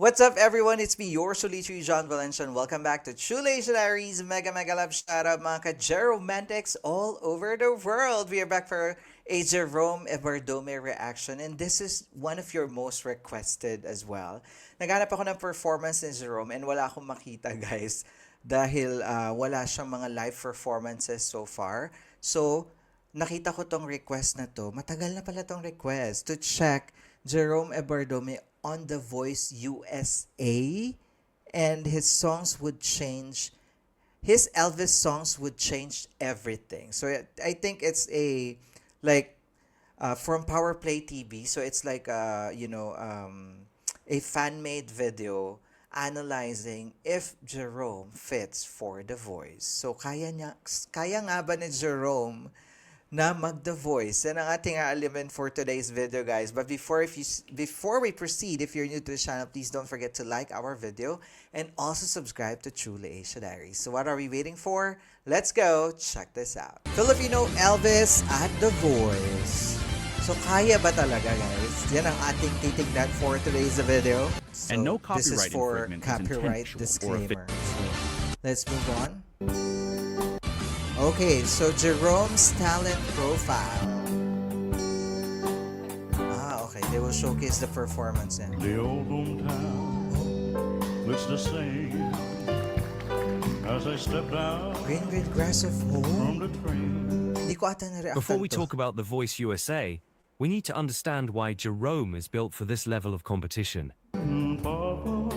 What's up, everyone? It's me, your solitary John Valencian. Welcome back to DIARIES Mega Mega Love Shoutout, mga ka-Jeromantics all over the world. We are back for a Jerome Evardome reaction, and this is one of your most requested as well. Naghanap ako ng performance ni Jerome and wala akong makita, guys, dahil wala siyang mga live performances so far. So, nakita ko tong request na to. Matagal na pala tong request to check Jerome Evardome on The Voice USA, and his songs would change. His Elvis songs would change everything. So I think it's a like from Power Play TV. So it's like a fan made video analyzing if Jerome fits for The Voice. So kaya nga ba ni Jerome na mag-The Voice? Yan ang ating aalimin for today's video, guys. But before we proceed, if you're new to the channel, please don't forget to like our video and also subscribe to Truly Asia Diaries. So what are we waiting for? Let's go check this out. Filipino Elvis at The Voice. So kaya ba talaga, guys? Yan ang ating titignan for today's video. So And no this is copyright for infringement is copyright intentional or disclaimer. So let's move on. Okay, so Jerome's talent profile. Okay, they will showcase the performance then. The old hometown looks the same as I stepped out Green grass of from home. the train. Hindi ko ata na-reactan Before we to. talk about The Voice USA, we need to understand why Jerome is built for this level of competition. Papa,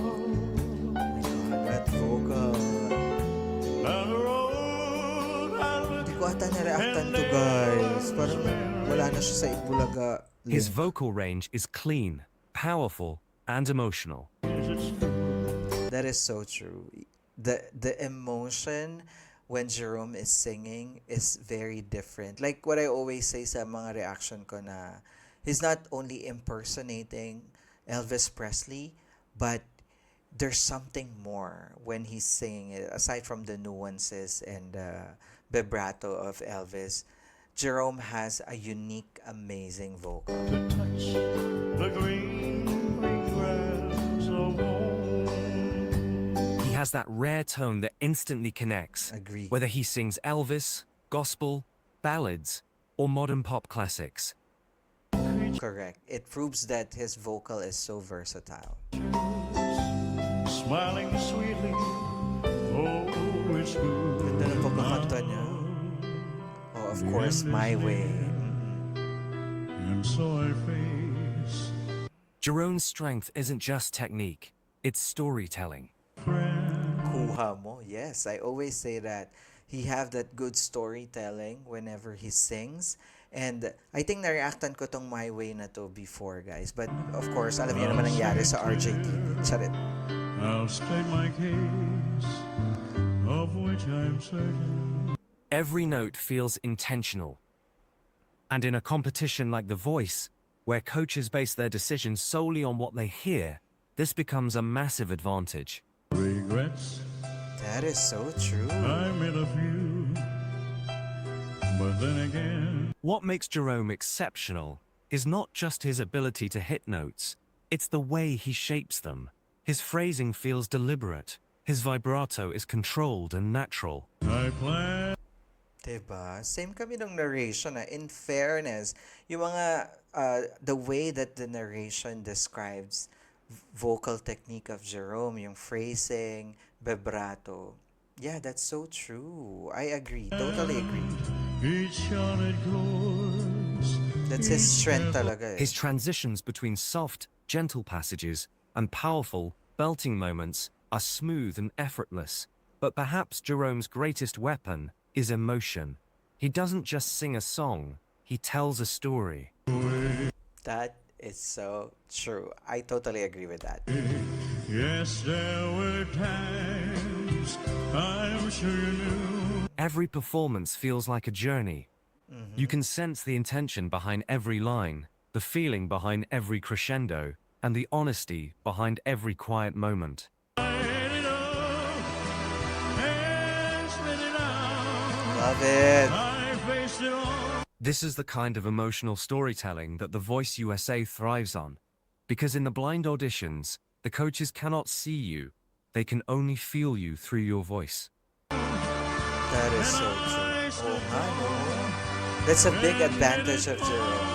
That vocal. down the road I look Hindi ko ata na-reactan to, guys. Parang wala na siya sa Itbulaga. His vocal range is clean, powerful, and emotional. That is so true. The emotion when Jerome is singing is very different. Like what I always say sa mga reaction ko na he's not only impersonating Elvis Presley, but there's something more when he's singing it. Aside from the nuances and vibrato of Elvis, Jerome has a unique, amazing vocal. to touch the green grass of home. He has that rare tone that instantly connects, Agree. whether he sings Elvis, gospel, ballads, or modern pop classics. Correct. It proves that his vocal is so versatile. Smiling sweetly, oh, it's good. Ganda ng pagkakanta niya. Oh, of course, My Way. And so I face Jerome's strength isn't just technique, it's storytelling. Kuha mo. Yes, I always say that. He have that good storytelling whenever he sings. And I think na-reactan ko tong My Way na to before, guys. But of course, alam niyo naman nangyari sa RJTV. Charit. I'll state my case, of which I'm certain. Every note feels intentional. And in a competition like The Voice, where coaches base their decisions solely on what they hear, this becomes a massive advantage. Regrets, That is so true. I made a few, but then again, What makes Jerome exceptional is not just his ability to hit notes, it's the way he shapes them. His phrasing feels deliberate, his vibrato is controlled and natural. I plan. Diba? Same kami ng narration na. In fairness, yung mga, the way that the narration describes vocal technique of Jerome, yung phrasing, vibrato. Yeah, that's so true. I agree. Totally agree. Each charted course, That's his strength talaga. His transitions between soft, gentle passages and powerful, belting moments are smooth and effortless. But perhaps Jerome's greatest weapon is emotion. He doesn't just sing a song, he tells a story. That is so true. I totally agree with that. yes, there were times I'm sure you knew. Every performance feels like a journey. You can sense the intention behind every line, the feeling behind every crescendo, and the honesty behind every quiet moment. Love it. This is the kind of emotional storytelling that The Voice USA thrives on. Because in the blind auditions, the coaches cannot see you, they can only feel you through your voice. That is so true. Oh, nga, no? That's a big advantage of Jerome.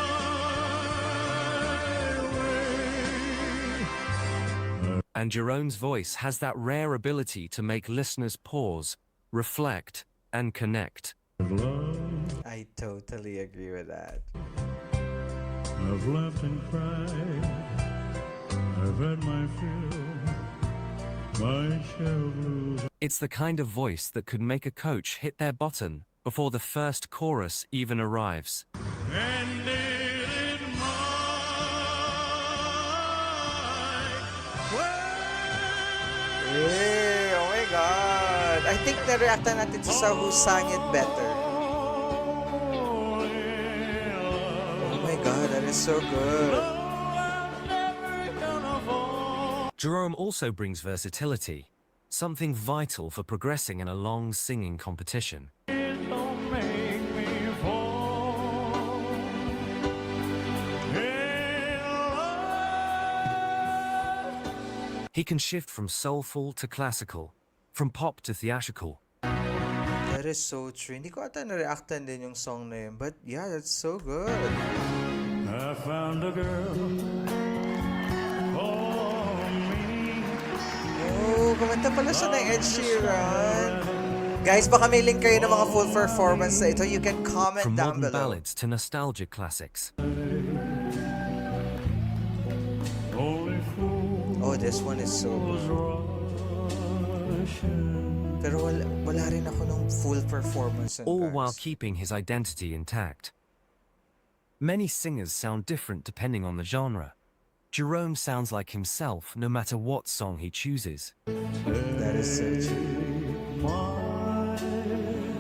And Jerome's voice has that rare ability to make listeners pause, reflect, and connect. I totally agree with that. I've laughed and cried. I've had my fill, my share of blues. It's the kind of voice that could make a coach hit their button before the first chorus even arrives. And it is Hey, oh my God. I think na-reactan natin sa who sang it better. Oh my God, that is so good. Jerome also brings versatility, something vital for progressing in a long singing competition. He can shift from soulful to classical, from pop to theatrical. That is so true. Hindi ko ata na-reactan din yung song na yun. But yeah, that's so good. I found a girl for me. Oh, kumanta pala siya ng Ed Sheeran. Guys, baka may link kayo ng mga full performance na ito. You can comment From down modern below. ballads to nostalgic classics. Oh, this one is so good. Pero wala rin ako ng full performance. All Guys. while keeping his identity intact. Many singers sound different depending on the genre. Jerome sounds like himself no matter what song he chooses. That is so true. Oh,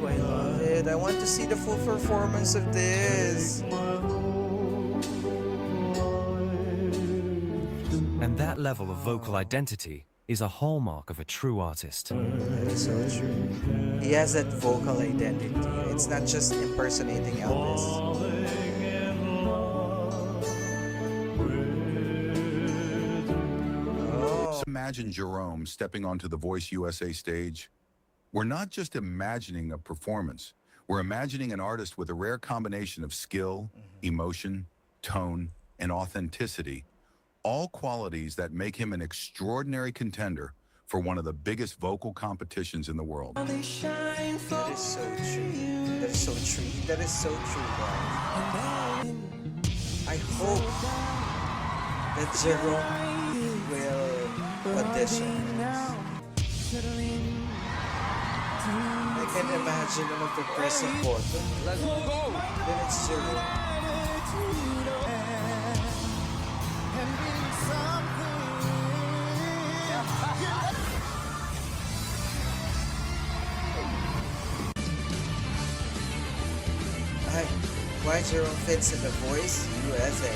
I love it. I want to see the full performance of this. And that level of vocal identity is a hallmark of a true artist. That is so true. He has that vocal identity. It's not just impersonating Elvis. Oh. Imagine Jerome stepping onto the Voice USA stage. We're not just imagining a performance. We're imagining an artist with a rare combination of skill, emotion, tone, and authenticity. All qualities that make him an extraordinary contender for one of the biggest vocal competitions in the world. That is so true. That is so true. That is so true, guys. I hope that Jerome will audition. I can imagine him of the press of button. Then it's Jerome. Why Jerome fits in The Voice USA.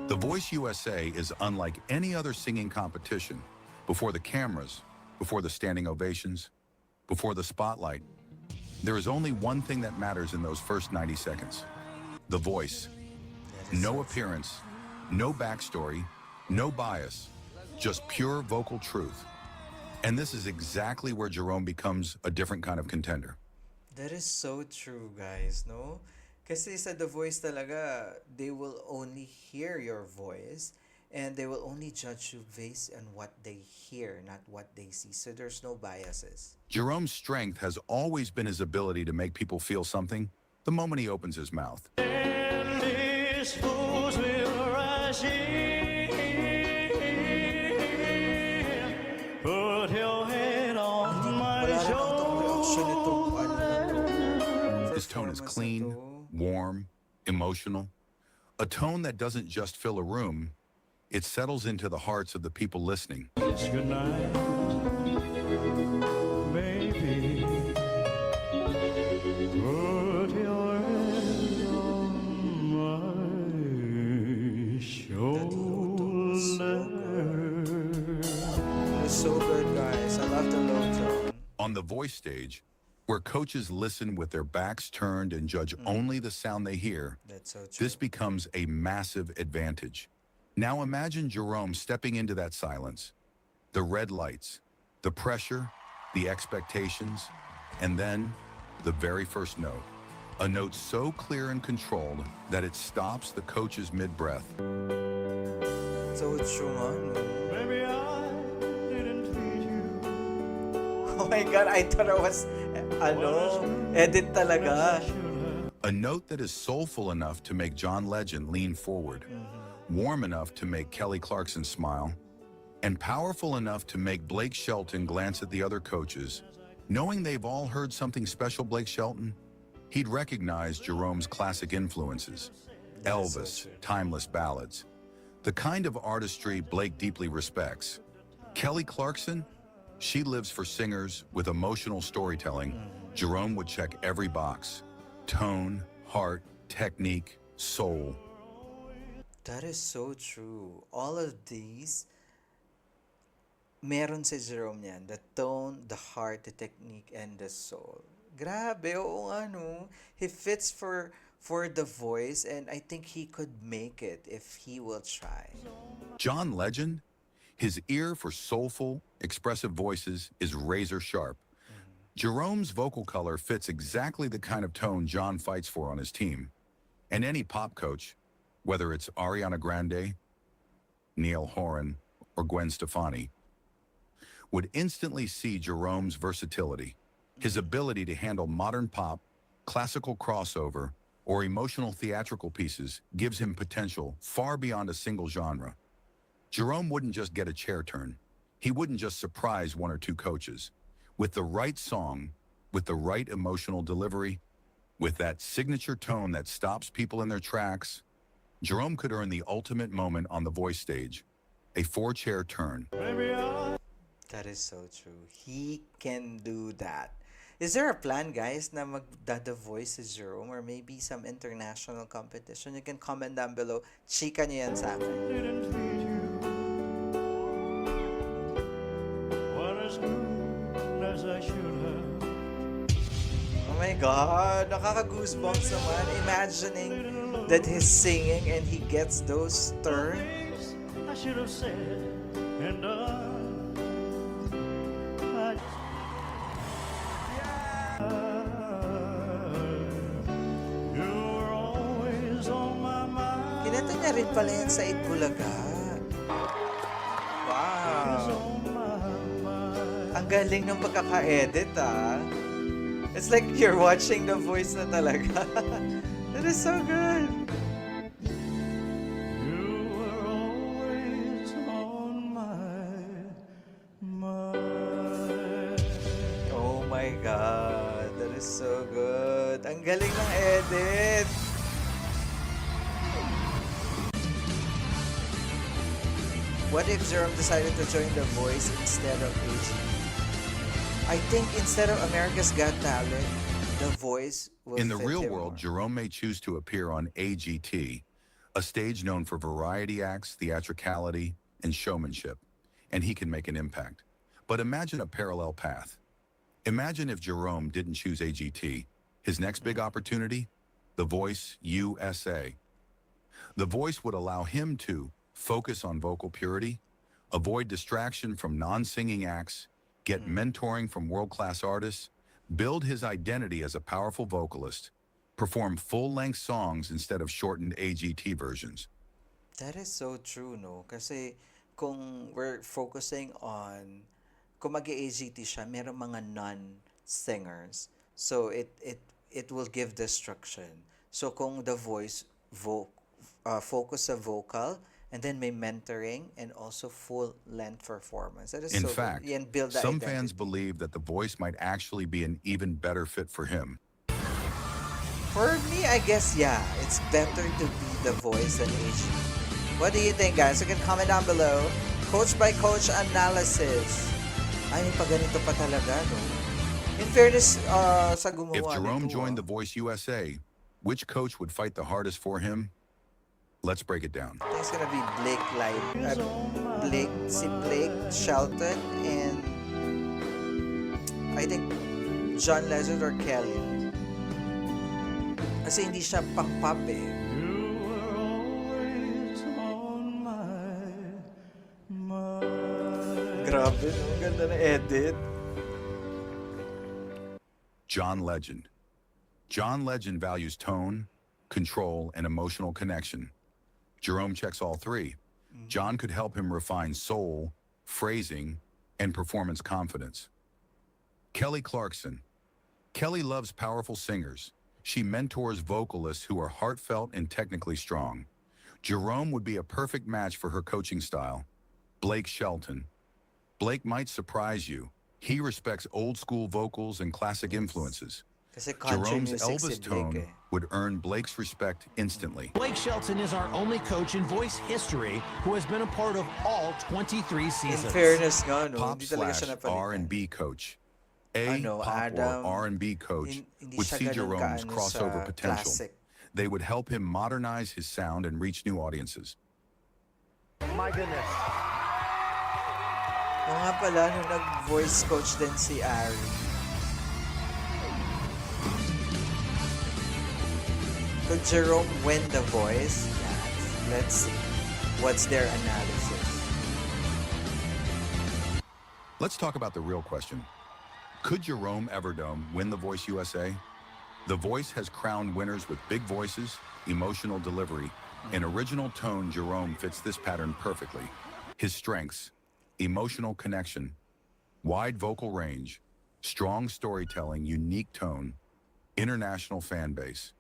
The Voice USA is unlike any other singing competition. Before the cameras, before the standing ovations, before the spotlight, there is only one thing that matters in those first 90 seconds. The voice. No appearance, no backstory, no bias, just pure vocal truth. And this is exactly where Jerome becomes a different kind of contender. That is so true, guys, no? Kasi sa The Voice talaga, they will only hear your voice and they will only judge you based on what they hear, not what they see. So there's no biases. Jerome's strength has always been his ability to make people feel something the moment he opens his mouth. His tone is clean, warm, emotional. A tone that doesn't just fill a room, it settles into the hearts of the people listening. It's good night, baby. Put your head on On the voice stage, where coaches listen with their backs turned and judge only the sound they hear, That's so true. this becomes a massive advantage. Now imagine Jerome stepping into that silence, the red lights, the pressure, the expectations, and then the very first note. A note so clear and controlled that it stops the coach's mid-breath. So true nga, no? Maybe I didn't treat you Oh my God, I thought it was, edit talaga. A note that is soulful enough to make John Legend lean forward, warm enough to make Kelly Clarkson smile, and powerful enough to make Blake Shelton glance at the other coaches. Knowing they've all heard something special, Blake Shelton, he'd recognize Jerome's classic influences. Elvis, timeless ballads. The kind of artistry Blake deeply respects. Kelly Clarkson, she lives for singers with emotional storytelling. Jerome would check every box. Tone, heart, technique, soul. That is so true. All of these, meron si Jerome yan. The tone, the heart, the technique, and the soul. Grabe, oo nga, no? He fits for the voice, and I think he could make it if he will try. John Legend, his ear for soulful, expressive voices is razor sharp. Jerome's vocal color fits exactly the kind of tone John fights for on his team. And any pop coach, whether it's Ariana Grande, Neil Horan, or Gwen Stefani, would instantly see Jerome's versatility, his ability to handle modern pop, classical crossover, or emotional theatrical pieces gives him potential far beyond a single genre. Jerome wouldn't just get a chair turn. He wouldn't just surprise one or two coaches. With the right song, with the right emotional delivery, with that signature tone that stops people in their tracks, Jerome could earn the ultimate moment on the voice stage, a 4-chair turn. That is so true. He can do that. Is there a plan, guys, na magda-The Voice is Jerome or maybe some international competition? You can comment down below. Chika niyo yan sa akin. didn't treat you quite as good as I should have. Oh my God, nakaka-goosebumps naman imagining that he's singing and he gets those turns. Things I should have said and done. You were always on my mind. Kinanta niya rin pala yan sa Itbulaga. Wow. On my mind. Ang galing ng pagkaka-edit, ah. It's like you're watching The Voice na talaga. That is so good. You were always on my mind. Oh my God, that is so good. Ang galing ng edit. What if Jerome decided to join The Voice instead of AGT? I think instead of America's Got Talent, The Voice will In the fit real him world, more. Jerome may choose to appear on AGT, a stage known for variety acts, theatricality, and showmanship, and he can make an impact. But imagine a parallel path. Imagine if Jerome didn't choose AGT. His next big opportunity? The Voice USA. The Voice would allow him to focus on vocal purity, avoid distraction from non-singing acts, get mentoring from world-class artists, build his identity as a powerful vocalist, perform full-length songs instead of shortened AGT versions. That is so true, no? Kasi kung we're focusing on, kung mag-AGT siya, merong mga non-singers. So it will give destruction. So kung The Voice focus sa vocal, and then may mentoring and also full-length performance. That is In so fact, good. And build that some identity. fans believe that The Voice might actually be an even better fit for him. For me, I guess, yeah, it's better to be The Voice than AGT. What do you think, guys? You can comment down below. Coach by coach analysis. Ay, may paganito pa talaga, no? In fairness, sa gumawa If Jerome nito, joined The Voice USA, which coach would fight the hardest for him? Let's break it down. I think it's gonna be Blake, si Blake Shelton, and I think John Legend or Kelly. Kasi hindi siya pang pop eh. You were always on my mind. Grabe, no? Ang ganda na edit. John Legend. John Legend values tone, control, and emotional connection. Jerome checks all three. John could help him refine soul, phrasing, and performance confidence. Kelly Clarkson. Kelly loves powerful singers. She mentors vocalists who are heartfelt and technically strong. Jerome would be a perfect match for her coaching style. Blake Shelton. Blake might surprise you. He respects old-school vocals and classic influences. Kasi country Jerome's music si Elvis Blake tone eh. would earn Blake's respect instantly. Blake Shelton is our only coach in voice history who has been a part of all 23 In seasons. fairness nga, no? Pop Hindi talaga slash siya napalitan. R&B coach. A Ano, pop Adam, or R&B coach hindi would siya see ganun Jerome's kaano crossover sa potential. classic. They would help him modernize his sound and reach new audiences. My goodness. O nga pala, nung nag-voice coach din si Ari. Could Jerome win The Voice? Yes. Let's see. What's their analysis? Let's talk about the real question. Could Jerome Evardome win The Voice USA? The Voice has crowned winners with big voices, emotional delivery, and original tone. Jerome fits this pattern perfectly. His strengths: emotional connection, wide vocal range, strong storytelling, unique tone, international fan base.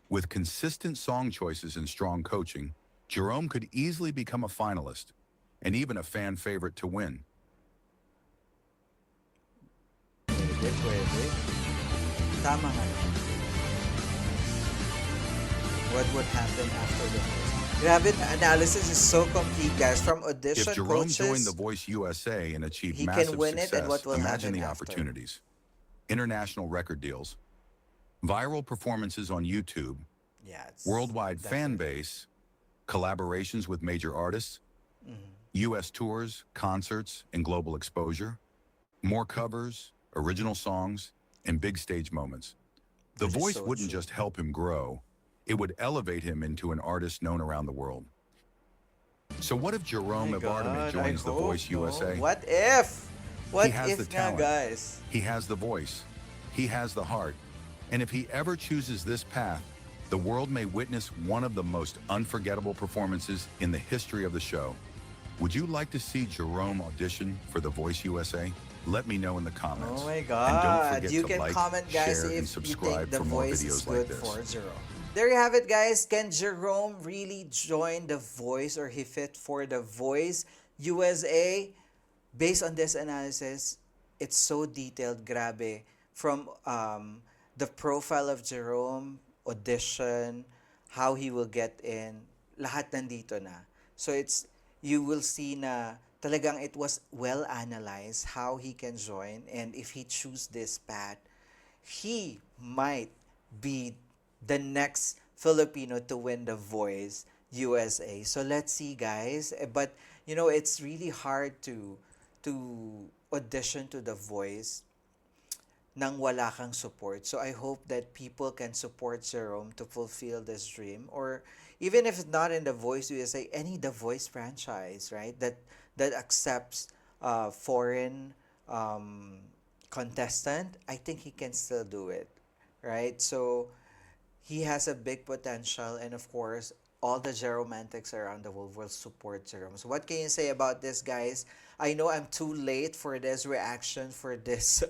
With consistent song choices and strong coaching, Jerome could easily become a finalist and even a fan favorite to win. Pwede. Tama nga. What would happen after the voice? Grabe, the analysis is so complete, guys. From audition If Jerome coaches, joined The Voice USA and achieved he can massive win it, success, and what will imagine happen the after? opportunities. International record deals, viral performances on YouTube, yeah, it's worldwide fan definitely. base, collaborations with major artists, U.S. tours, concerts, and global exposure, more covers, original songs, and big stage moments. The That is Voice so wouldn't true. just help him grow, it would elevate him into an artist known around the world. So what if Jerome My Evardome God, I joins The hope, Voice no? USA? What if? What He has if the nga, talent. guys? He has the voice. He has the heart. And if he ever chooses this path, the world may witness one of the most unforgettable performances in the history of the show. Would you like to see Jerome audition for The Voice USA? Let me know in the comments. Oh my And don't God. forget You to can like, comment, guys, share, and if you subscribe think The for more Voice is videos good like this. for Jerome. There you have it, guys. Can Jerome really join The Voice, or he fit for The Voice USA? Based on this analysis, it's so detailed, grabe. From the profile of Jerome, audition, how he will get in, lahat nandito na. So you will see na talagang it was well analyzed how he can join, and if he choose this path, he might be the next Filipino to win The Voice USA. So let's see, guys. But it's really hard to audition to The Voice nang wala kang support. So I hope that people can support Jerome to fulfill this dream, or even if it's not in The Voice USA, any The Voice franchise, right? That accepts foreign contestant. I think he can still do it, right? So he has a big potential, and of course, all the Jeromantics around the world will support Jerome. So what can you say about this, guys? I know I'm too late for this reaction, for this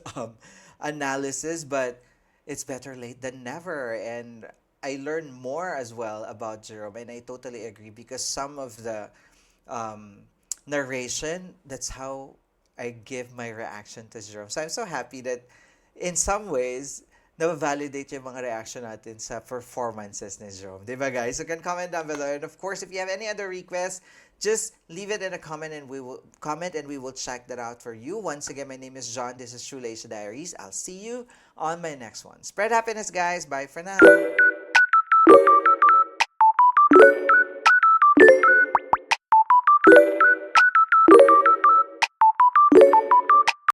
analysis, but it's better late than never. And I learned more as well about Jerome, and I totally agree, because some of the narration, that's how I give my reaction to Jerome. So I'm so happy that in some ways, na-validate yung mga reaction natin sa performances ni Jerome. Diba, guys? You can comment down below. And of course, if you have any other requests, just leave it in a comment, and we will check that out for you. Once again, my name is John. This is True Diaries. I'll see you on my next one. Spread happiness, guys. Bye for now.